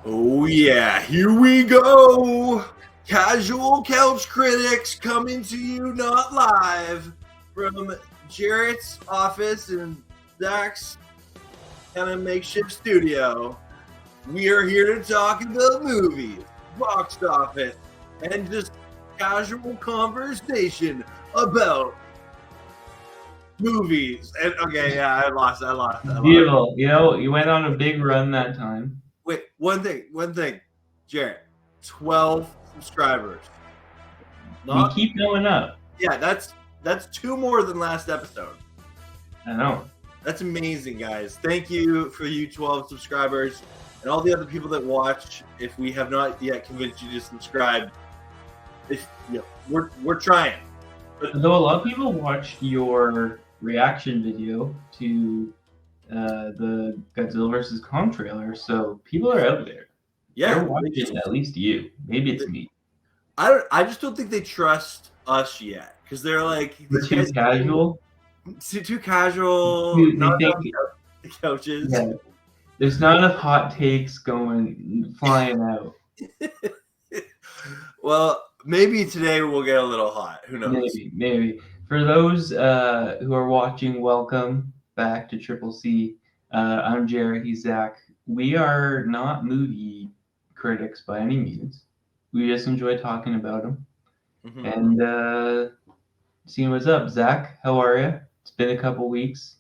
Oh yeah, here we go. Casual Couch Critics coming to you not live from Jarrett's office and Zach's kind of makeshift studio. We are here to talk about movies, box office, and just casual conversation about movies. And okay, yeah, I lost. Beautiful. You went on a big run that time. Wait, one thing, Jarrett. 12 subscribers. We keep going up. Yeah, that's 2 more than last episode. I know. That's amazing, guys. Thank you for you 12 subscribers and all the other people that watch. If we have not yet convinced you to subscribe, we're trying. Though a lot of people watched your reaction video to the Godzilla vs. Kong trailer, so people are out there. Yeah, they're watching at least you. Maybe it's me. I just don't think they trust us yet because they're like too casual. Too casual. Not enough couches. Yeah. There's not enough hot takes flying out. Well, maybe today we'll get a little hot. Who knows? Maybe. For those who are watching, welcome back to Triple C. I'm Jarrett. He's Zach. We are not movie critics by any means. We just enjoy talking about them and seeing what's up. Zach, how are you? It's been a couple weeks.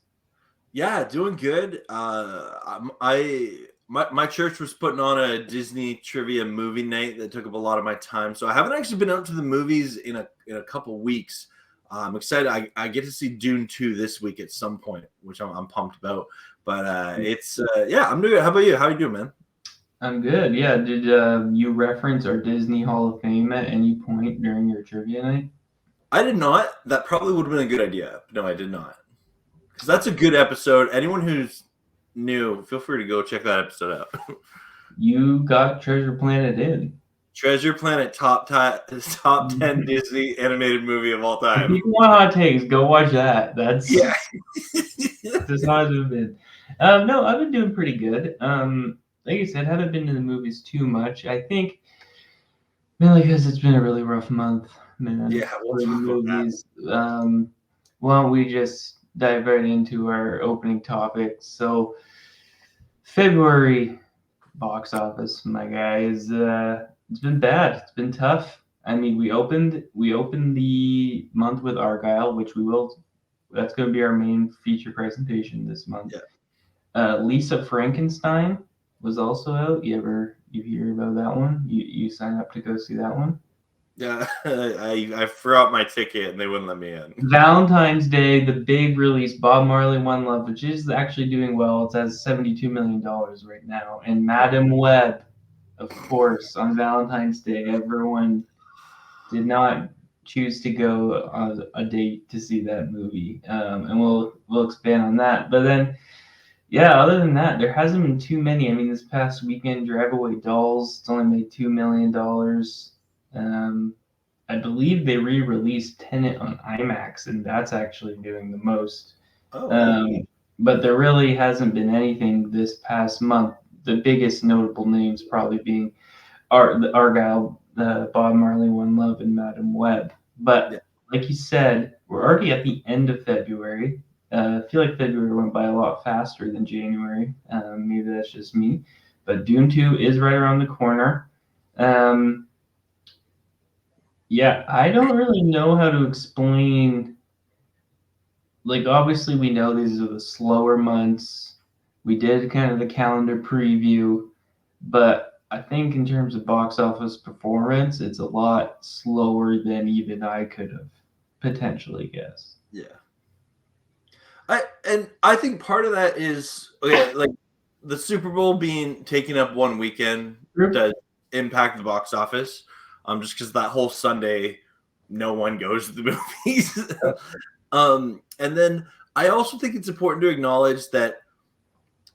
Yeah, doing good. My church was putting on a Disney trivia movie night that took up a lot of my time, so I haven't actually been out to the movies in a couple weeks. I'm excited. I get to see Dune 2 this week at some point, which I'm pumped about. But I'm doing good. How about you? How are you doing, man? I'm good. Yeah. Did you reference our Disney Hall of Fame at any point during your trivia night? I did not. That probably would have been a good idea. No, I did not. Because that's a good episode. Anyone who's new, feel free to go check that episode out. You got Treasure Planet in. Treasure Planet top 10 Disney animated movie of all time. If you want hot takes, go watch that. That's as hot as it's been. No, I've been doing pretty good. Like I said, haven't been to the movies too much. I think mainly because it's been a really rough month, man. Yeah, we'll talk about movies. Why don't we just dive right into our opening topic? So, February box office, my guys. It's been bad. It's been tough. I mean, we opened the month with Argylle, which that's going to be our main feature presentation this month. Yeah. Lisa Frankenstein was also out. You hear about that one? You sign up to go see that one? Yeah, I forgot my ticket and they wouldn't let me in. Valentine's Day, the big release, Bob Marley One Love, which is actually doing well. It's at $72 million right now. And Madam Web, of course, on Valentine's Day, everyone did not choose to go on a date to see that movie. And we'll expand on that. But then, yeah, other than that, there hasn't been too many. I mean, this past weekend, Drive Away Dolls, it's only made $2 million. I believe they re-released Tenet on IMAX, and that's actually doing the most. But there really hasn't been anything this past month. The biggest notable names probably being Argylle, Bob Marley, One Love, and Madam Web. But like you said, we're already at the end of February. I feel like February went by a lot faster than January. Maybe that's just me. But Dune 2 is right around the corner. Yeah, I don't really know how to explain. Like, obviously, we know these are the slower months. We did kind of the calendar preview, but I think in terms of box office performance, it's a lot slower than even I could have potentially guessed. Yeah. I think part of that is like the Super Bowl being taken up one weekend does impact the box office. Just because that whole Sunday, no one goes to the movies. And then I also think it's important to acknowledge that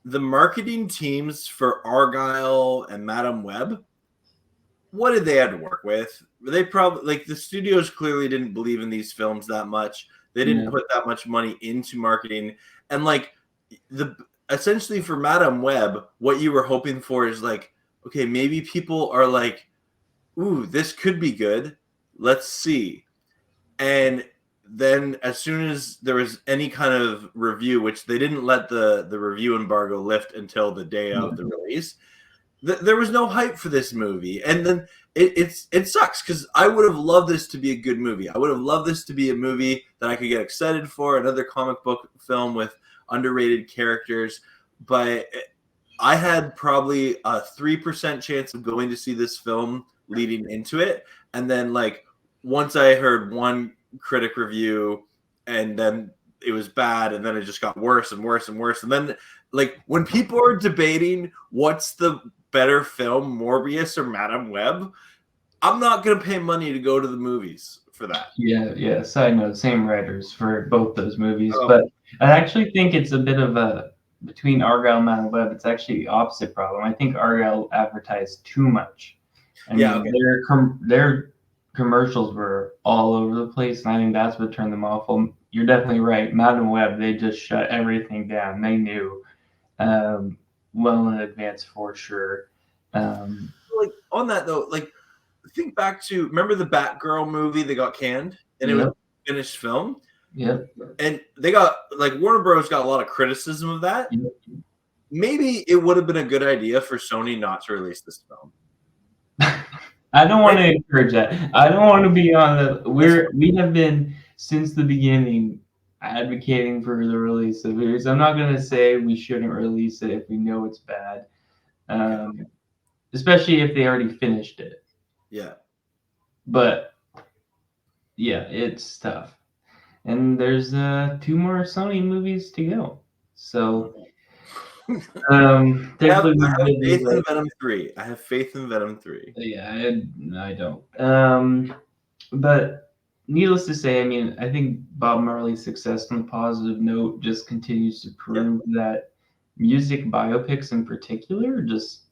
the marketing teams for Argylle and Madam Web, what did they have to work with? They probably the studios clearly didn't believe in these films that much. They didn't put that much money into marketing, and essentially for Madam Web, what you were hoping for is okay, maybe people are like, ooh, this could be good. Let's see. And then as soon as there was any kind of review, which they didn't let the review embargo lift until the day of the release, there was no hype for this movie. And then it sucks because I would have loved this to be a good movie. I would have loved this to be a movie that I could get excited for, another comic book film with underrated characters. But I had probably a 3% chance of going to see this film leading into it. And then, like, once I heard one critic review and then it was bad, and then it just got worse and worse and worse. And then, like, when people are debating what's the better film, Morbius or Madame Web, I'm not going to pay money to go to the movies for that. Yeah. Side note, same writers for both those movies. But I actually think it's a bit of a, between Argylle and Madame Web, it's actually the opposite problem. I think Argylle advertised too much. I mean, their commercials were all over the place, and I think that's what turned them off. Well, you're definitely right. Madame Web, they just shut everything down. They knew well in advance for sure. Like, on that though, like, think back to, remember the Batgirl movie that got canned, and it was a finished film. Yep. And they got, like, Warner Bros. Got a lot of criticism of that. Yep. Maybe it would have been a good idea for Sony not to release this film. I don't want to encourage that. I don't want to be on the. We have been since the beginning advocating for the release of it. I'm not going to say we shouldn't release it if we know it's bad, especially if they already finished it. Yeah. But yeah, it's tough. And there's 2 more Sony movies to go. So I have faith in Venom 3. I have faith in Venom 3. Yeah, I don't. But needless to say, I mean, I think Bob Marley's success on a positive note just continues to prove that music biopics in particular just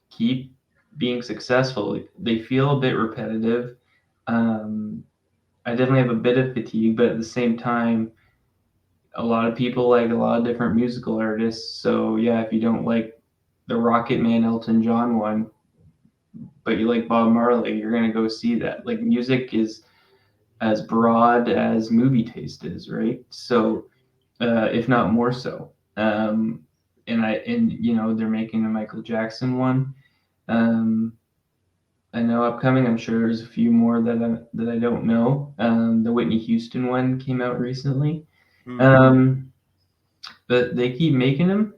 keep being successful. They feel a bit repetitive. I definitely have a bit of fatigue, but at the same time, a lot of people like a lot of different musical artists. So yeah, if you don't like the Rocket Man Elton John one, but you like Bob Marley, you're gonna go see that. Like, music is as broad as movie taste is, right? So if not more so. And you know, they're making a Michael Jackson one. I know upcoming. I'm sure there's a few more that I don't know. The Whitney Houston one came out recently. But they keep making them,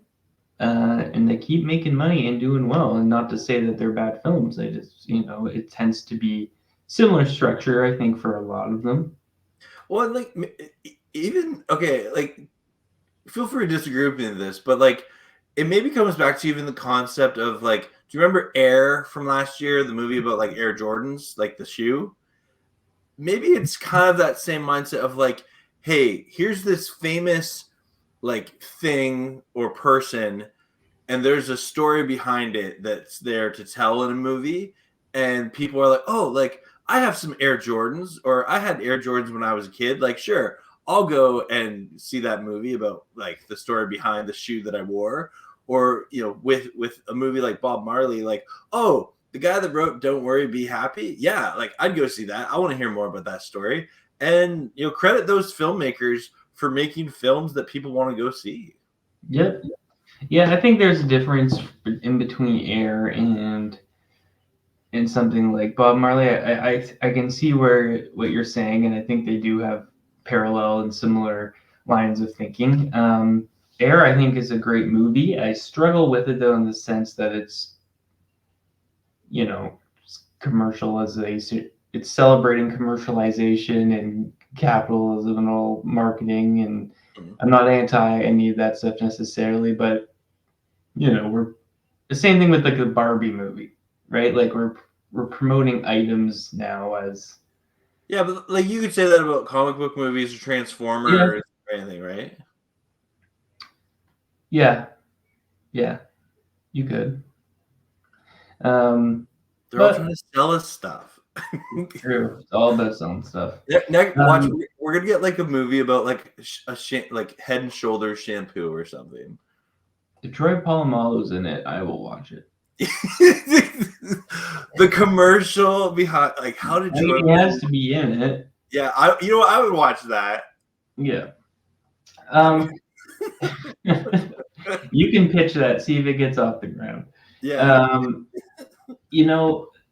and they keep making money and doing well. And not to say that they're bad films. They just, you know, it tends to be similar structure, I think, for a lot of them. Well, like, even, okay, like, feel free to disagree with me in this, but, like, it maybe comes back to even the concept of, like, do you remember Air from last year, the movie about, like, Air Jordans, like the shoe? Maybe it's kind of that same mindset of, like, hey, here's this famous, like, thing or person, and there's a story behind it that's there to tell in a movie, and people are like, oh, like, I have some Air Jordans, or I had Air Jordans when I was a kid. Like, sure, I'll go and see that movie about, like, the story behind the shoe that I wore. Or, you know, with a movie like Bob Marley, like, oh, the guy that wrote Don't Worry, Be Happy. Yeah, like, I'd go see that. I want to hear more about that story. And, you know, credit those filmmakers for making films that people want to go see. Yep. Yeah, I think there's a difference in between Air and something like Bob Marley. I can see what you're saying, and I think they do have parallel and similar lines of thinking. Air, I think, is a great movie. I struggle with it, though, in the sense that it's, you know, it's celebrating commercialization and capitalism and all marketing, and I'm not anti any of that stuff necessarily, but, you know, we're the same thing with, like, the Barbie movie, right? Like, we're promoting items now as... Yeah, but, like, you could say that about comic book movies or Transformers or anything, right? Yeah, you could. They're all trying to sell us stuff. True, it's all about selling stuff. Next, watch. We're gonna get, like, a movie about, like, like Head and Shoulders shampoo or something. If Troy Polamalu's in it, I will watch it. The commercial behind, like, how did you? He has to be in it. Yeah, I would watch that. Yeah. You can pitch that, see if it gets off the ground. Yeah.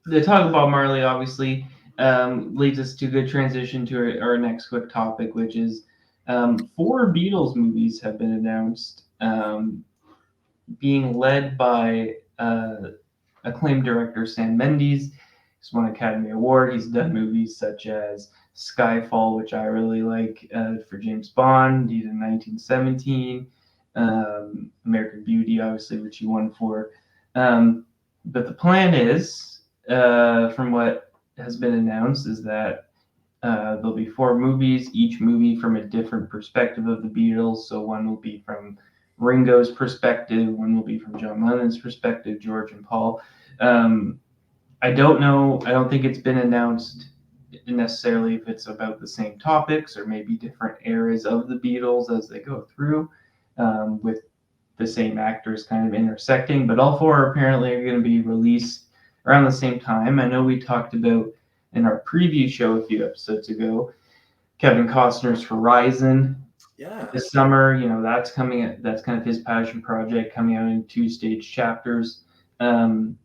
The talk about Marley obviously leads us to a good transition to our next quick topic, which is 4 Beatles movies have been announced, being led by acclaimed director Sam Mendes. He's won an Academy Award. He's done movies such as Skyfall, which I really like, for James Bond. He did 1917, American Beauty, obviously, which he won for. But the plan is, from what has been announced, is that there'll be 4 movies, each movie from a different perspective of the Beatles. So one will be from Ringo's perspective, one will be from John Lennon's perspective, George and Paul. I don't know. I don't think it's been announced necessarily if it's about the same topics or maybe different eras of the Beatles as they go through, with the same actors kind of intersecting. But all 4 apparently are going to be released around the same time. I know we talked about in our preview show a few episodes ago, Kevin Costner's Horizon. Yeah. This summer, that's coming. That's kind of his passion project, coming out in 2-stage chapters. And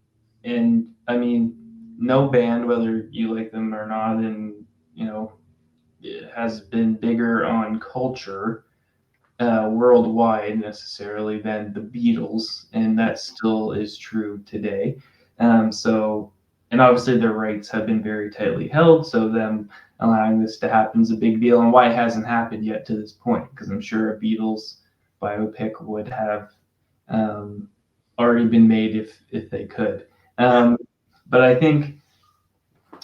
I mean, no band, whether you like them or not, and it has been bigger on culture worldwide necessarily than the Beatles, and that still is true today. And obviously their rights have been very tightly held, so them allowing this to happen is a big deal, and why it hasn't happened yet to this point, because I'm sure a Beatles biopic would have already been made if they could. But I think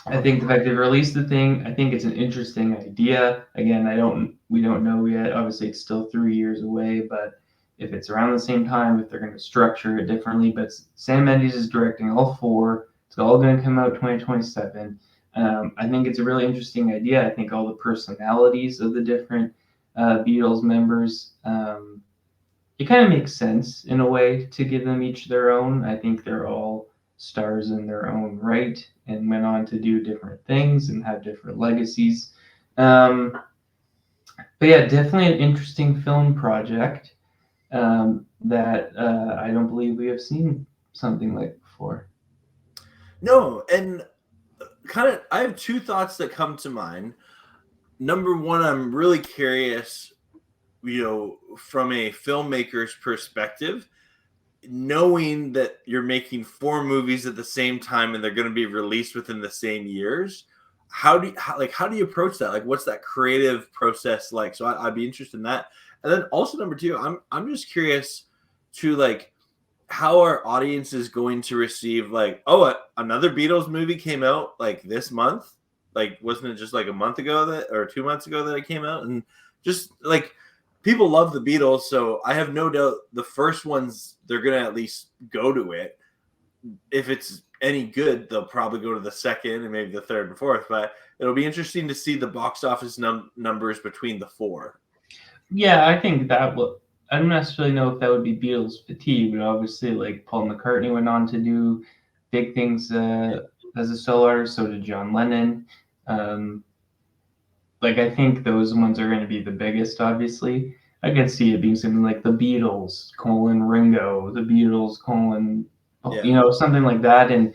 the fact they've released the thing, I think it's an interesting idea. Again, we don't know yet. Obviously, it's still 3 years away, but if it's around the same time, if they're going to structure it differently. But Sam Mendes is directing all 4. It's all going to come out 2027. I think it's a really interesting idea. I think all the personalities of the different Beatles members, it kind of makes sense in a way to give them each their own. I think they're all stars in their own right and went on to do different things and have different legacies. But yeah, definitely an interesting film project that I don't believe we have seen something like before. No, and I have 2 thoughts that come to mind. Number one, I'm really curious, from a filmmaker's perspective, knowing that you're making 4 movies at the same time and they're going to be released within the same years. How do you approach that? Like, what's that creative process like? So I'd be interested in that. And then also number 2, I'm just curious to how our audience is going to receive another Beatles movie came out this month. Wasn't it just a month ago or 2 months ago that it came out? And just people love the Beatles, so I have no doubt the first ones, they're going to at least go to it. If it's any good, they'll probably go to the second and maybe the third and fourth, but it'll be interesting to see the box office numbers between the 4. Yeah, I think that will. I don't necessarily know if that would be Beatles fatigue, but obviously, Paul McCartney went on to do big things as a solo artist. So did John Lennon. I think those ones are going to be the biggest. Obviously, I could see it being something like the Beatles : Ringo, the Beatles : something like that. And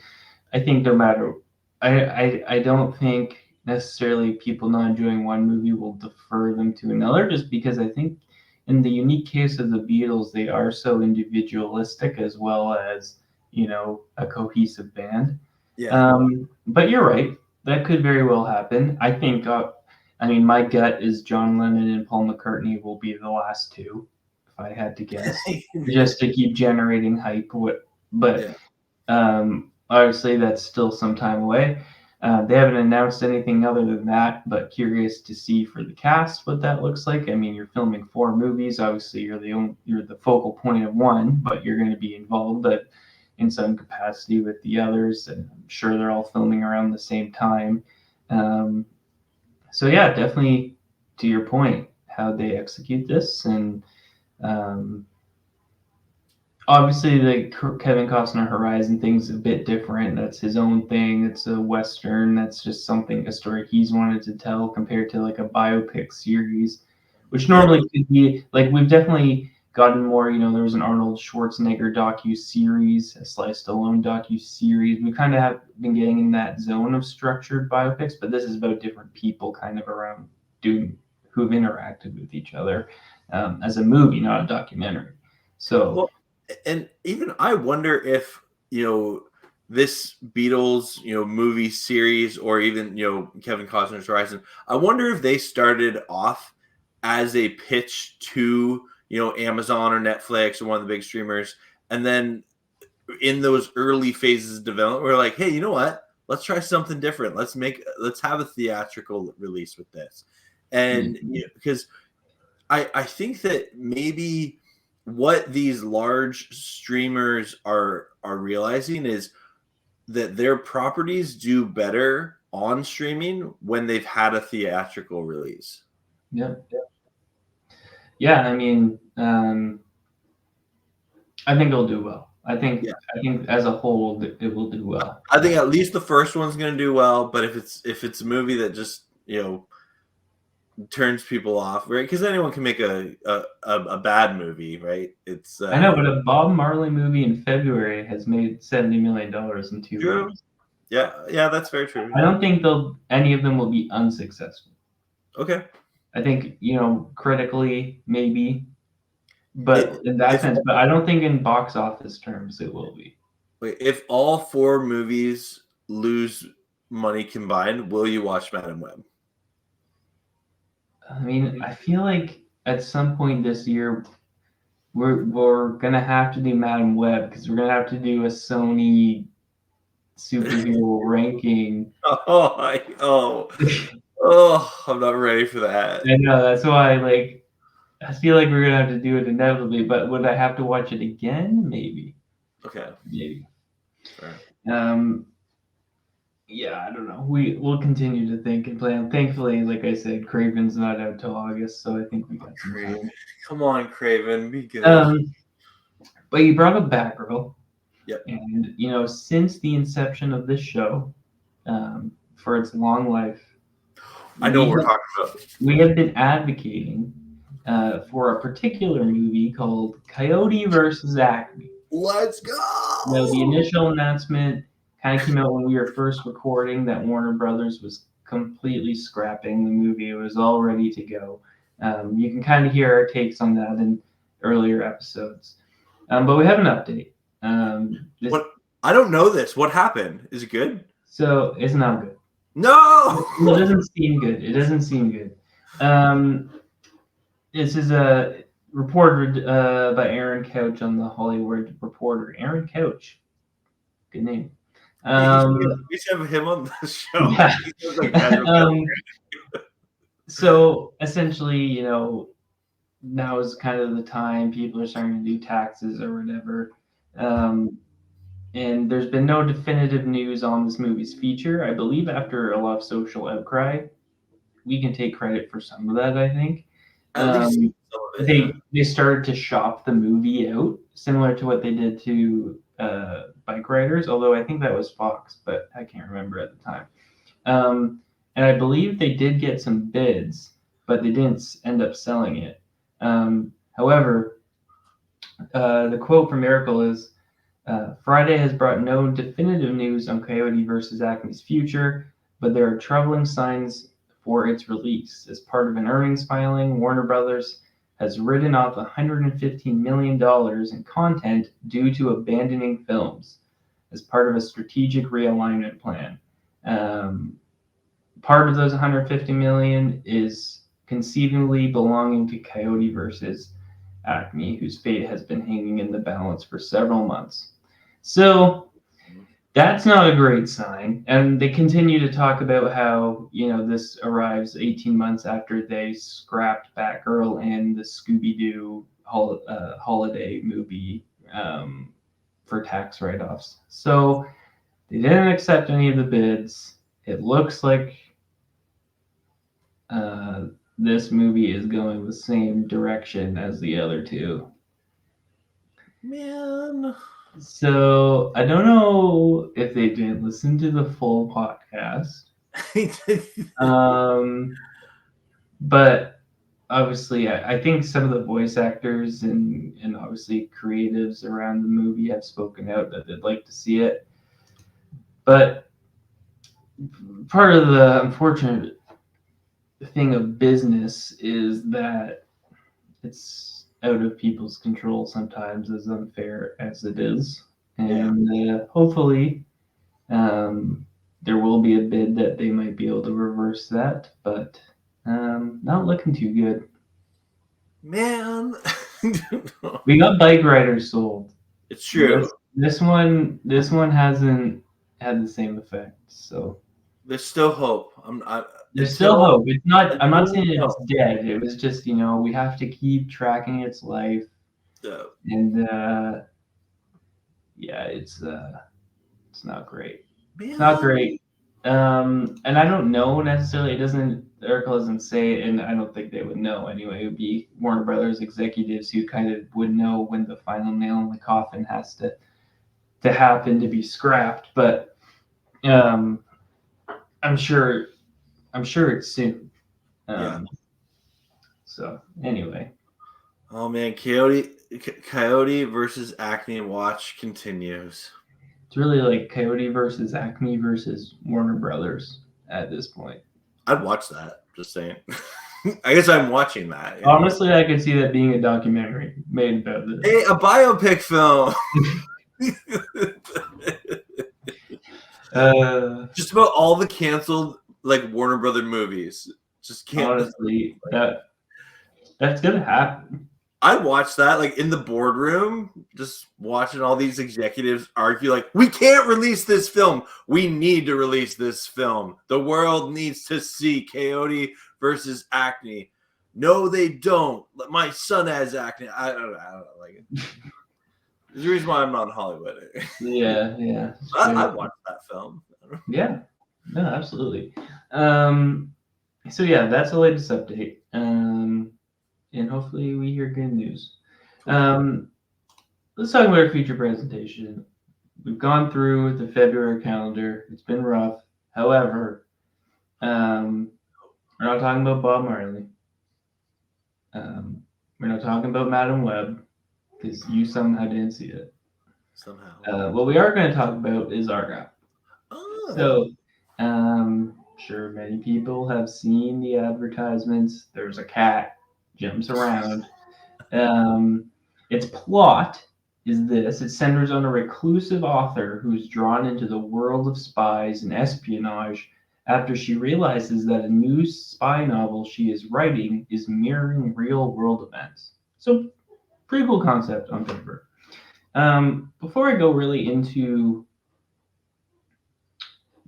I think no matter, I don't think necessarily people not enjoying one movie will defer them to another, just because I think in the unique case of the Beatles, they are so individualistic as well as, a cohesive band. Yeah. But you're right. That could very well happen. I think, my gut is John Lennon and Paul McCartney will be the last 2, if I had to guess, just to keep generating hype. But obviously, that's still some time away. They haven't announced anything other than that, but curious to see for the cast what that looks like. I mean, you're filming 4 movies. Obviously, you're the focal point of one, but you're going to be involved in some capacity with the others, and I'm sure they're all filming around the same time. So yeah, definitely to your point, how they execute this, and obviously the Kevin Costner Horizon thing's a bit different. That's his own thing. It's a Western. That's just a story he's wanted to tell compared to like a biopic series, which normally could be like, we've definitely gotten more, there was an Arnold Schwarzenegger docu-series, a Sly Stallone docu-series. We kind of have been getting in that zone of structured biopics, but this is about different people kind of around who've interacted with each other as a movie, not a documentary. So, well, and even I wonder if this Beatles movie series, or even Kevin Costner's Horizon, I wonder if they started off as a pitch to Amazon or Netflix or one of the big streamers, and then in those early phases of development, we're like, hey, you know what? Let's try something different. Let's have a theatrical release with this, and because I think that maybe what these large streamers are realizing is that their properties do better on streaming when they've had a theatrical release. Yeah. I mean, I think it'll do well. I think as a whole, it will do well. I think at least the first one's going to do well, but if it's a movie that just turns people off, right? Because anyone can make a bad movie, right? It's I know, but a Bob Marley movie in February has made $70 million in 2 weeks. Yeah, that's very true. I don't think any of them will be unsuccessful. Okay. I think critically maybe, but in that sense, but I don't think in box office terms it will be. If all 4 movies lose money combined, will you watch Madam Web? I mean, I feel like at some point this year we're gonna have to do Madam Web, because we're gonna have to do a Sony superhero ranking. I'm not ready for that. I know, that's why I feel like we're gonna have to do it inevitably, but would I have to watch it again? Maybe. Okay. Maybe. Sure. Yeah, I don't know. We'll continue to think and plan. Thankfully, like I said, Craven's not out till August, so I think we got some time. Come on, Craven, be good. But you brought up Batgirl. Yep. And since the inception of this show, for its long life, I know what we're talking about. We have been advocating for a particular movie called Coyote versus Acme. Let's go. The initial announcement kind of came out when we were first recording that Warner Brothers was completely scrapping the movie. It was all ready to go. You can kind of hear our takes on that in earlier episodes. But we have an update. What? I don't know this. What happened? Is it good? So it's not good. No! It doesn't seem good. This is reported by Aaron Couch on the Hollywood Reporter. Aaron Couch. Good name. We should have him on the show. Yeah. So essentially, now is kind of the time people are starting to do taxes or whatever. And there's been no definitive news on this movie's feature. I believe after a lot of social outcry, we can take credit for some of that, I think. They started to shop the movie out, similar to what they did to Bike Riders, although I think that was Fox, but I can't remember at the time. And I believe they did get some bids, but they didn't end up selling it. However, the quote from Miracle is, Friday has brought no definitive news on Coyote versus Acme's future, but there are troubling signs for its release. As part of an earnings filing, Warner Brothers has written off $115 million in content due to abandoning films as part of a strategic realignment plan. Part of those $150 million is conceivably belonging to Coyote versus Acme, whose fate has been hanging in the balance for several months. So that's not a great sign. And they continue to talk about how, this arrives 18 months after they scrapped Batgirl and the Scooby-Doo holiday movie for tax write-offs. So they didn't accept any of the bids. It looks like this movie is going the same direction as the other two. Man. So I don't know if they didn't listen to the full podcast. But obviously, I think some of the voice actors and obviously creatives around the movie have spoken out that they'd like to see it. But part of the unfortunate thing of business is that it's out of people's control sometimes, as unfair as it is. And hopefully there will be a bid that they might be able to reverse that, but not looking too good. Man. We got bike riders sold. It's true. This one hasn't had the same effect. So there's still hope. There's still hope. It's not. I'm not saying it's dead. It was just, we have to keep tracking its life. And yeah, it's not great. Man. It's not great. And I don't know necessarily. The article doesn't say it, and I don't think they would know anyway. It would be Warner Brothers executives who kind of would know when the final nail in the coffin has to happen to be scrapped. But I'm sure it's soon. So anyway. Oh man, Coyote versus Acme watch continues. It's really like Coyote versus Acme versus Warner Brothers at this point. I'd watch that. Just saying. I guess I'm watching that. Honestly, I could see that being a documentary made about this. Hey, a biopic film. Just about all the canceled Warner Brothers movies. Just can't. Honestly, that's gonna happen. I'd watch that in the boardroom, just watching all these executives argue we can't release this film. We need to release this film. The world needs to see Coyote versus Acme. No, they don't. My son has acne. I don't like it. There's a reason why I'm not in Hollywood. Yeah. I'd watch that film. Yeah, no, absolutely. So yeah, that's the latest update. And hopefully we hear good news. Let's talk about our feature presentation. We've gone through the February calendar. It's been rough. However, we're not talking about Bob Marley. We're not talking about Madam Web because you somehow didn't see it. Somehow. What we are going to talk about is Argylle. Oh. So, sure, many people have seen the advertisements. There's a cat. Jumps around. Its plot is this. It centers on a reclusive author who's drawn into the world of spies and espionage after she realizes that a new spy novel she is writing is mirroring real-world events. So, pretty cool concept on paper. Before I go really into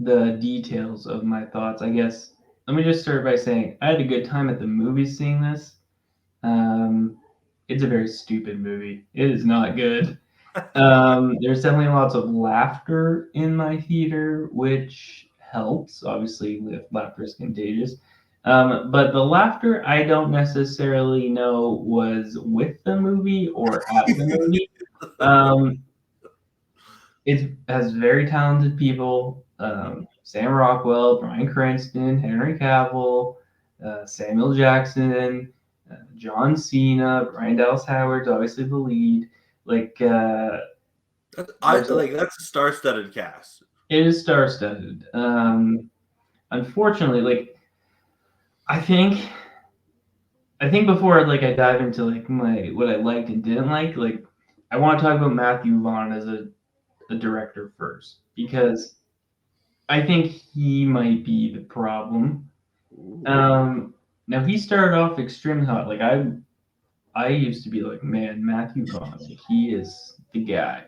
the details of my thoughts, I guess, let me just start by saying I had a good time at the movies seeing this. It's a very stupid movie. It is not good. There's definitely lots of laughter in my theater, which helps. Obviously, laughter is contagious. But the laughter, I don't necessarily know was with the movie or at the movie. It has very talented people. Sam Rockwell, Bryan Cranston, Henry Cavill, Samuel Jackson, John Cena, Brian Dallas Howard's obviously the lead. That's a star-studded cast. It is star-studded. Unfortunately, I think before I dive into what I liked and didn't like, I want to talk about Matthew Vaughn as a director first, because I think he might be the problem. Now he started off extremely hot. I used to be man, Matthew Vaughn, he is the guy.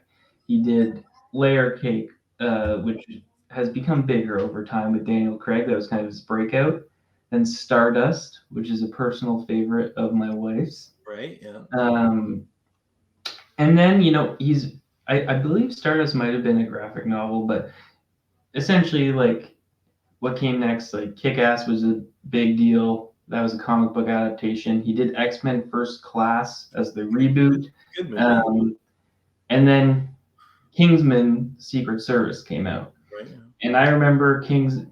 He did Layer Cake, which has become bigger over time with Daniel Craig. That was kind of his breakout. Then Stardust, which is a personal favorite of my wife's. Right. Yeah. And then I believe Stardust might have been a graphic novel, but essentially what came next, Kick-Ass was a big deal. That was a comic book adaptation. He did X-Men First Class as the reboot. Good movie. And then Kingsman: Secret Service came out. Right. And I remember Kingsman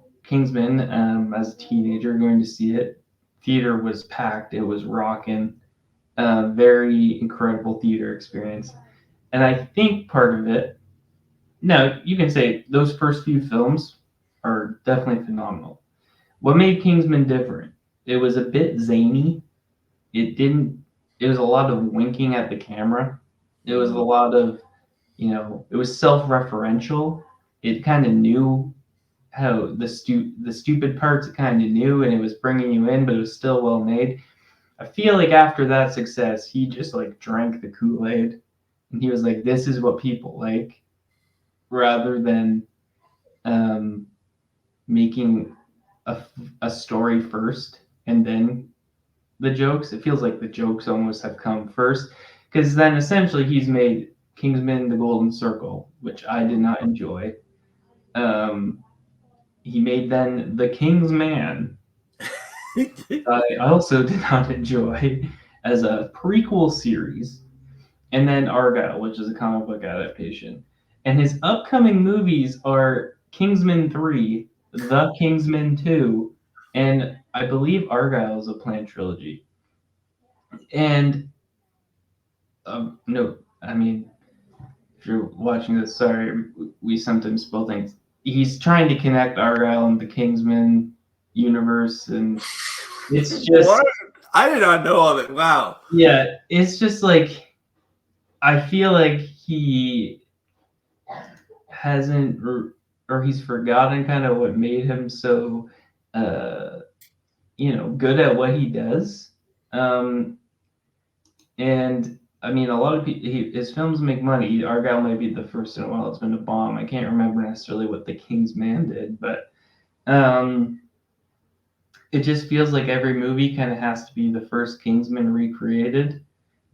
as a teenager going to see it. Theater was packed. It was rocking. Very incredible theater experience. And I think part of it, now you can say those first few films are definitely phenomenal. What made Kingsman different? It was a bit zany. It was a lot of winking at the camera. It was a lot of, it was self-referential. It kind of knew how the stupid parts it kind of knew, and it was bringing you in, but it was still well made. I feel like after that success, he just like drank the Kool-Aid, and he was like, "This is what people like," rather than making a story first and then the jokes. It feels like the jokes almost have come first, because then essentially he's made Kingsman: The Golden Circle, which I did not enjoy. He made then The King's Man. I also did not enjoy as a prequel series, and then Argylle, which is a comic book adaptation. And his upcoming movies are Kingsman 3, The Kingsman 2, and I believe Argylle is a planned trilogy. And no, I mean, if you're watching this, sorry, we sometimes spell things. He's trying to connect Argylle and the Kingsman universe, and it's just. What? I did not know of it. Wow. Yeah, it's just like, I feel like he hasn't, or he's forgotten kind of what made him so, good at what he does. And I mean, a lot of people, his films make money. Argylle may be the first in a while it's been a bomb. I can't remember necessarily what The King's Man did, but it just feels like every movie kind of has to be the first Kingsman recreated.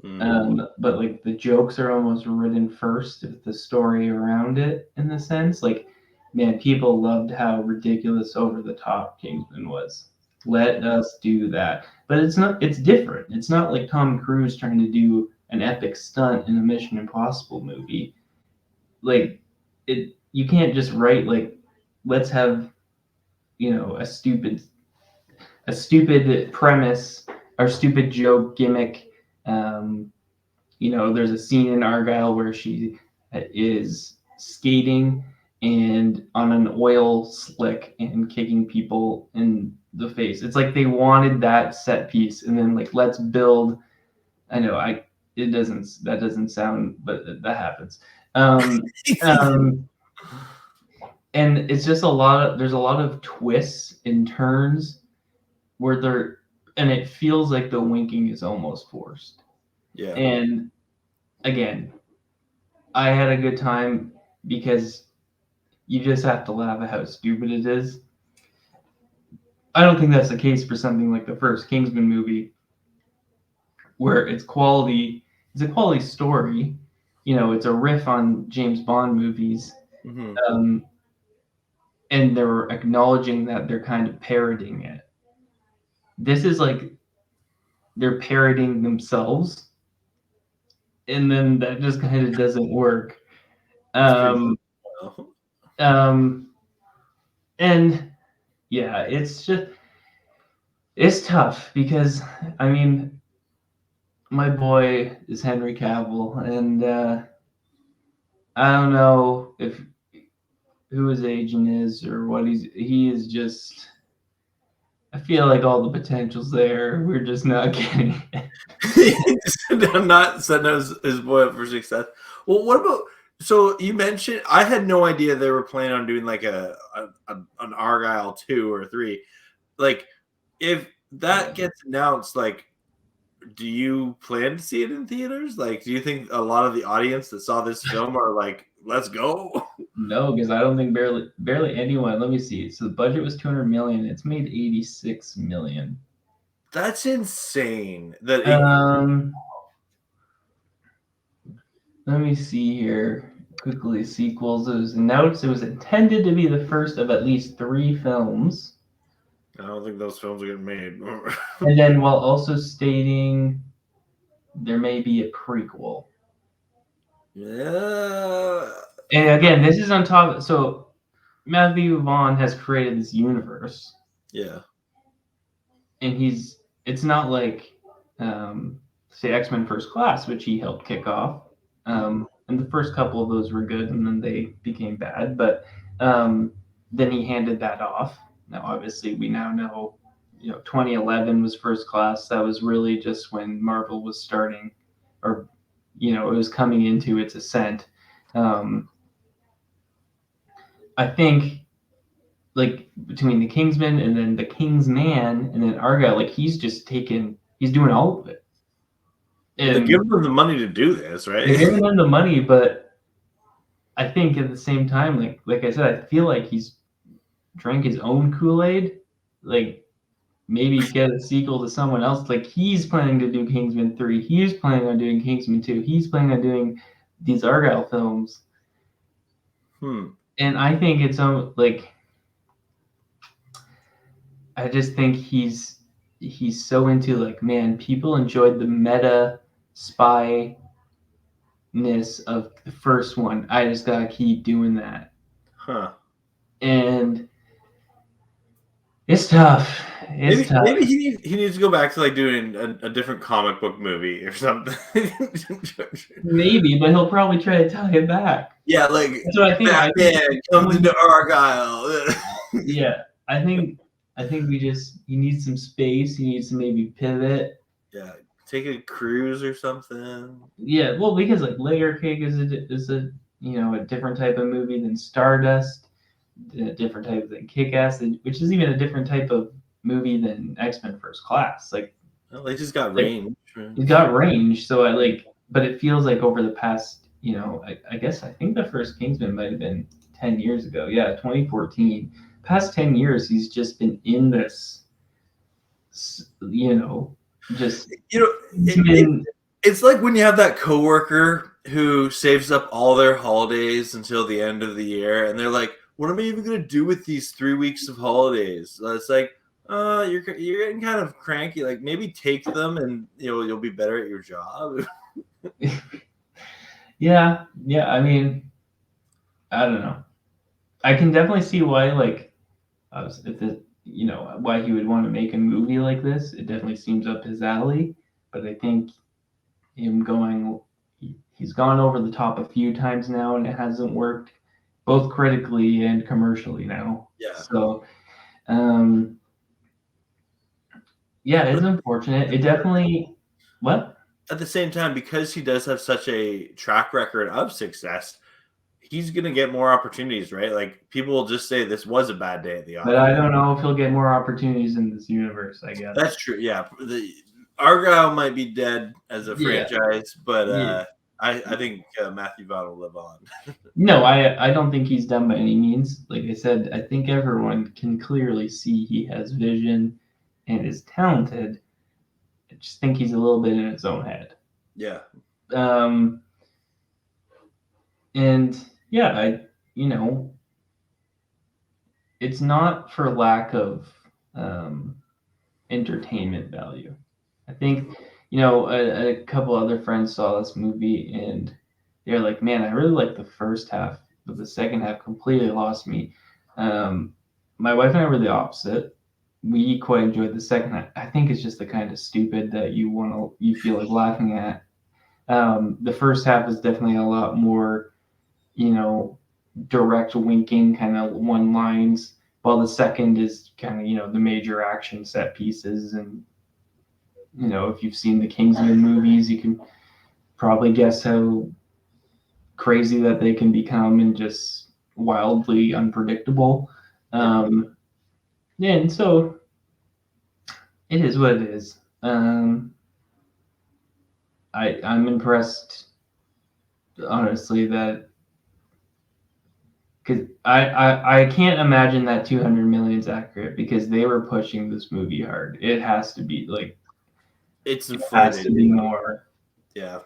But like the jokes are almost written first of the story around it, in the sense. Like, man, people loved how ridiculous, over the top Kingsman was. Let us do that. But it's different. It's not like Tom Cruise trying to do an epic stunt in a Mission Impossible movie. Like, you can't just write like, let's have, a stupid premise or stupid joke gimmick. There's a scene in Argylle where she is skating and on an oil slick and kicking people in the face. It's like they wanted that set piece, and then like, let's build. I know that doesn't sound, but that happens. And it's just there's a lot of twists and turns where and it feels like the winking is almost forced. Yeah. And again, I had a good time because you just have to laugh at how stupid it is. I don't think that's the case for something like the first Kingsman movie, where it's a quality story. It's a riff on James Bond movies. Mm-hmm. And they're acknowledging that they're kind of parodying it. This is like they're parodying themselves, and then that just kind of doesn't work. And yeah, it's tough because, I mean, my boy is Henry Cavill, and I don't know who his agent is or what he is just. I feel like all the potential's there. We're just not getting it. I'm not setting his boy up for success. Well, what about? So you mentioned, I had no idea they were planning on doing like an Argylle 2 or 3. Like, if that gets announced, like, do you plan to see it in theaters? Like, do you think a lot of the audience that saw this film are like, let's go? No, because I don't think barely anyone. Let me see. So the budget was $200 million. It's made $86 million. That's insane. Let me see here quickly. Sequels. It was announced it was intended to be the first of at least 3 films. I don't think those films are getting made. And then, while also stating there may be a prequel. Yeah. And again, this is on top. So Matthew Vaughn has created this universe. Yeah. And it's not like, say, X-Men First Class, which he helped kick off. And the first couple of those were good, and then they became bad. But then he handed that off. Now, obviously, we now know, 2011 was First Class. That was really just when Marvel was starting, or, it was coming into its ascent. I think, like, between the Kingsman and then the Kingsman and then Argylle, like, he's doing all of it. And they're giving them the money to do this, right? They're giving them the money, but I think at the same time, like I said, I feel like he's drank his own Kool-Aid. Like, maybe get a sequel to someone else. Like, he's planning to do Kingsman 3. He's planning on doing Kingsman 2. He's planning on doing these Argylle films. And I think it's like, I just think he's so into, like, man, people enjoyed the meta spy-ness of the first one. I just gotta keep doing that. And it's tough. Maybe he needs to go back to, like, doing a different comic book movie or something. Maybe, but he'll probably try to tie it back. Yeah, like, that's what I think. Batman comes into Argylle. Yeah, I think he needs some space. He needs to maybe pivot. Yeah, take a cruise or something. Yeah, well, because, like, Layer Cake is a a different type of movie than Stardust, a different type than Kick-Ass, which is even a different type of movie than X-Men First Class. Like, well, they just got range. It got range, so but it feels like over the past, I guess I think the first Kingsman might have been 10 years ago. Yeah, 2014. Past 10 years, he's just been in this, just. It's like when you have that coworker who saves up all their holidays until the end of the year, and they're like, what am I even going to do with these 3 weeks of holidays? It's like, you're getting kind of cranky. Like, maybe take them and, you'll be better at your job. Yeah. I mean, I don't know. I can definitely see why, like, why he would want to make a movie like this. It definitely seems up his alley. But I think he's gone over the top a few times now, and it hasn't worked, both critically and commercially now. Yeah. So, yeah, it's unfortunate. It definitely. What? At the same time, because he does have such a track record of success, he's going to get more opportunities, right? Like, people will just say this was a bad day at the office. But I don't know if he'll get more opportunities in this universe, I guess. That's true. Yeah. The Argylle might be dead as a franchise, but I think Matthew Vaughn will live on. No, I don't think he's done by any means. Like I said, I think everyone can clearly see he has vision and is talented. I just think he's a little bit in his own head. Yeah. And yeah, it's not for lack of entertainment value. I think, a couple other friends saw this movie and they're like, man, I really like the first half, but the second half completely lost me. My wife and I were the opposite. We quite enjoyed the second half. I think it's just the kind of stupid that you feel like laughing at. The first half is definitely a lot more, direct winking kind of one lines, while the second is kind of, the major action set pieces. And, if you've seen the Kingsman movies, you can probably guess how crazy that they can become and just wildly unpredictable. And so it is what it is. I'm impressed, honestly, that because I can't imagine that 200 million is accurate, because they were pushing this movie hard. It has to be like it's inflated. It has to be more. Yeah.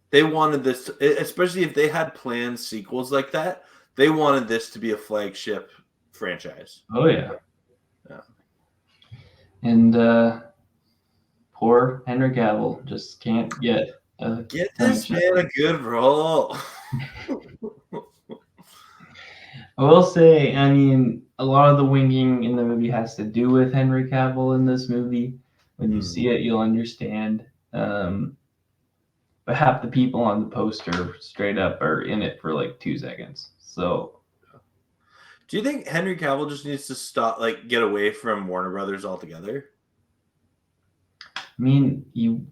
They wanted this, especially if they had planned sequels like that. They wanted this to be a flagship franchise. Oh yeah. And poor Henry Cavill just can't get this man a good role. I will say, I mean, a lot of the winging in the movie has to do with Henry Cavill in this movie. When you see it, you'll understand. But half the people on the poster straight up are in it for like 2 seconds. So, do you think Henry Cavill just needs to stop, like, get away from Warner Brothers altogether? I mean, you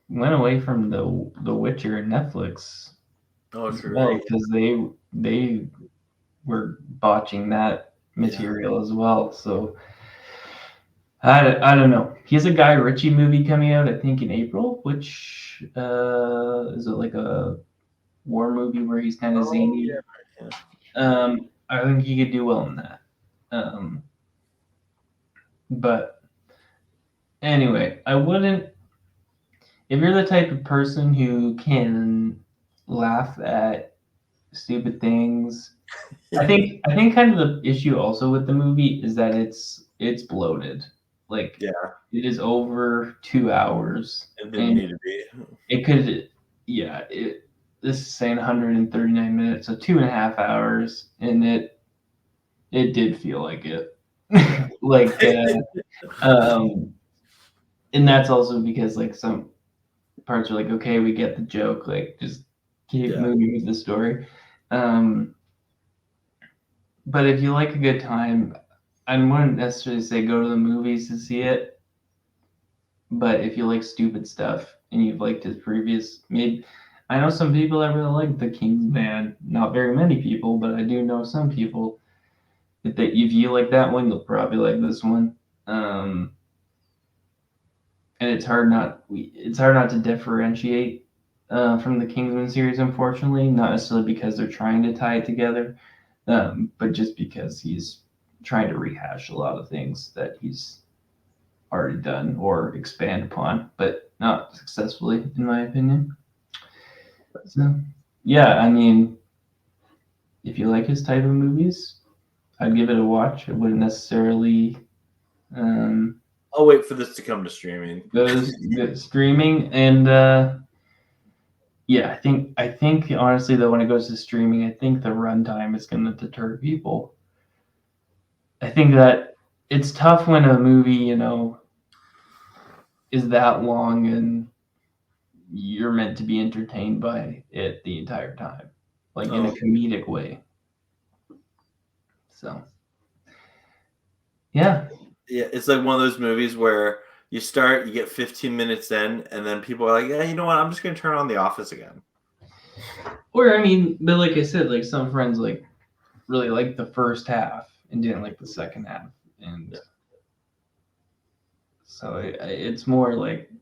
went away from the Witcher and Netflix. Oh, true. Because they were botching that material as well. So I don't know. He has a Guy Ritchie movie coming out, I think, in April, which is it like a war movie where he's kind of zany. Yeah. I think he could do well in that. But anyway, I wouldn't. If you're the type of person who can laugh at stupid things, I think kind of the issue also with the movie is that it's bloated. Like, it is over 2 hours. It didn't need to be. It could, this is saying 139 minutes, so 2.5 hours, and it did feel like it. Like, and that's also because like some parts are like, okay, we get the joke, like just keep moving with the story. But if you like a good time, I wouldn't necessarily say go to the movies to see it. But if you like stupid stuff and you've liked his previous, maybe I know some people that really like The King's Man. Not very many people, but I do know some people. If you like that one, you'll probably like this one. And it's hard not to differentiate from the Kingsman series, unfortunately. Not necessarily because they're trying to tie it together, but just because he's trying to rehash a lot of things that he's already done or expand upon, but not successfully, in my opinion. So, yeah, I mean, if you like his type of movies, I'd give it a watch. I wouldn't necessarily. I'll wait for this to come to streaming. Streaming, and I think honestly though, when it goes to streaming, I think the runtime is going to deter people. I think that it's tough when a movie, is that long and you're meant to be entertained by it the entire time, like in a comedic way. So, yeah, it's like one of those movies where you start, you get 15 minutes in, and then people are like, yeah, you know what? I'm just going to turn on The Office again. Or, I mean, but like I said, like some friends like really liked the first half and didn't like the second half. And so it's more like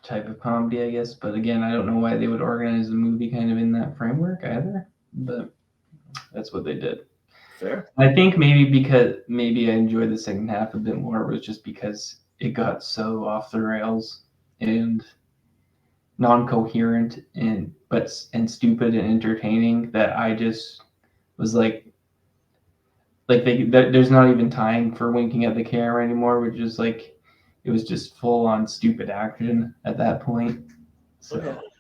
type of comedy, I guess. But again, I don't know why they would organize the movie kind of in that framework either. But that's what they did. Fair. I think maybe I enjoyed the second half a bit more. It was just because it got so off the rails and non-coherent and stupid and entertaining that I just was like there's not even time for winking at the camera anymore, which is like it was just full on stupid action at that point.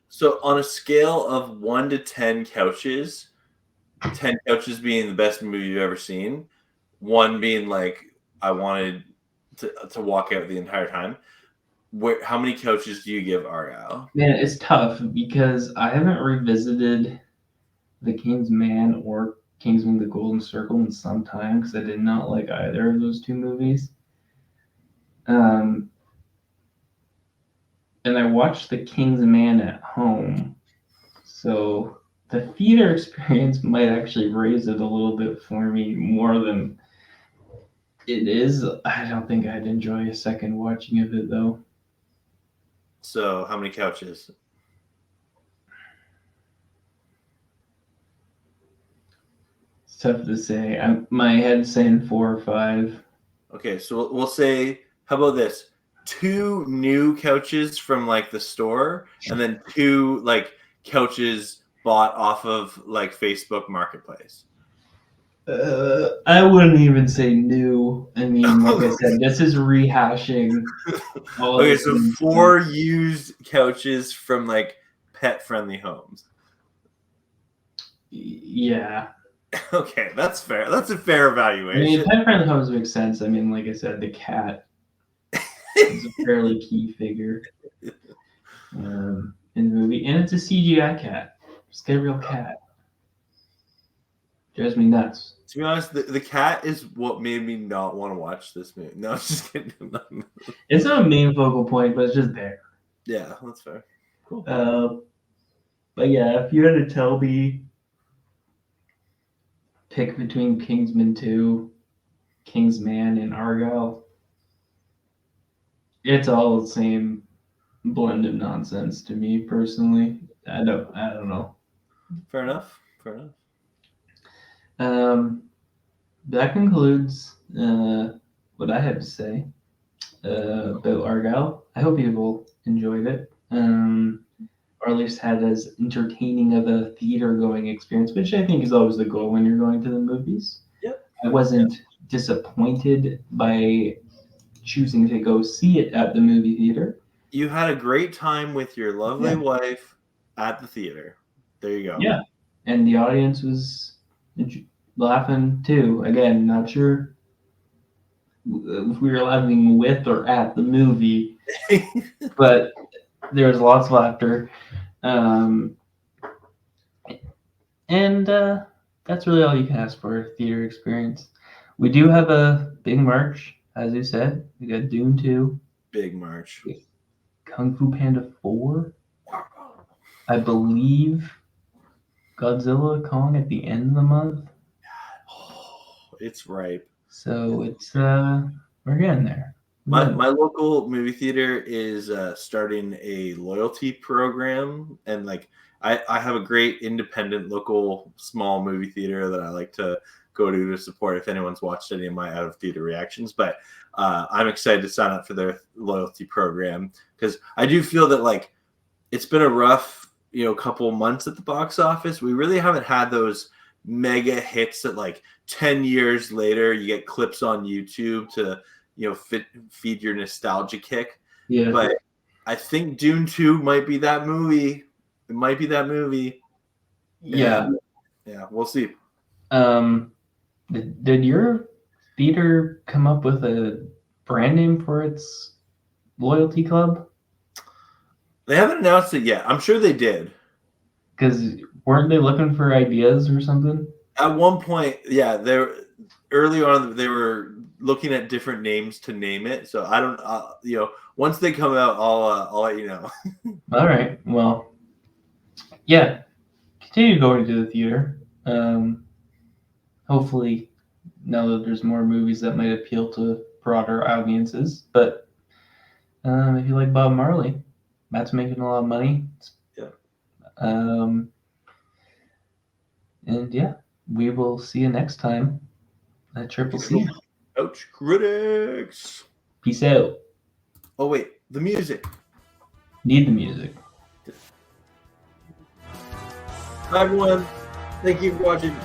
So on a scale of 1 to 10 couches, 10 couches being the best movie you've ever seen, 1 being like I wanted to walk out the entire time, how many couches do you give Argylle? Man, it's tough because I haven't revisited The King's Man or Kingsman: The Golden Circle in some time because I did not like either of those 2 movies. And I watched The King's Man at home, so the theater experience might actually raise it a little bit for me more than it is. I don't think I'd enjoy a second watching of it though. So how many couches? It's tough to say. My head's saying 4 or 5. Okay, so we'll say, how about this? 2 new couches from like the store, and then 2 like couches bought off of like Facebook Marketplace. I wouldn't even say new. I mean, like I said, this is rehashing all Okay, the so same 4 stuff. used couches from like pet-friendly homes. Yeah. Okay, that's fair. That's a fair I evaluation. mean, pet-friendly homes makes sense. I mean, like I said, the cat is a fairly key figure in the movie, and it's a CGI cat. Just get a real cat. Drives me nuts. To be honest, the cat is what made me not want to watch this movie. No, I'm just kidding. It's not a main focal point, but it's just there. Yeah, that's fair. Cool. But yeah, if you had to tell me, pick between Kingsman 2, Kingsman, and Argylle, it's all the same blend of nonsense to me personally. I don't know. Fair enough. Fair enough. That concludes what I have to say about Argylle. I hope you all enjoyed it, or at least had as entertaining of a theater-going experience, which I think is always the goal when you're going to the movies. Yep. I wasn't disappointed by choosing to go see it at the movie theater. You had a great time with your lovely Yeah. wife at the theater. There you go. Yeah, and the audience was laughing too. Again, not sure if we were laughing with or at the movie, but there was lots of laughter. And that's really all you can ask for a theater experience. We do have a big merch, as you said. We got Dune 2, Big March. Kung Fu Panda 4, I believe Godzilla Kong at the end of the month. Oh, it's ripe. So it's we're getting there. My local movie theater is starting a loyalty program, and like I have a great independent local small movie theater that I like to go to support if anyone's watched any of my out of theater reactions. But I'm excited to sign up for their loyalty program because I do feel that like it's been a rough couple months at the box office. We really haven't had those mega hits that like 10 years later you get clips on YouTube to feed your nostalgia kick. Yeah. But I think Dune 2 might be that movie. It might be that movie. Yeah. Yeah, we'll see. Did your theater come up with a brand name for its loyalty club? They haven't announced it yet. I'm sure they did. Because weren't they looking for ideas or something? At one point, yeah, early on they were looking at different names to name it. So I don't, once they come out, I'll let you know. All right. Well, yeah. Continue going to the theater. Hopefully, now that there's more movies that might appeal to broader audiences. But if you like Bob Marley, Matt's making a lot of money. Yeah. And yeah, we will see you next time at Triple C. Ouch, critics. Peace out. Oh wait, the music. Need the music. Hi everyone. Thank you for watching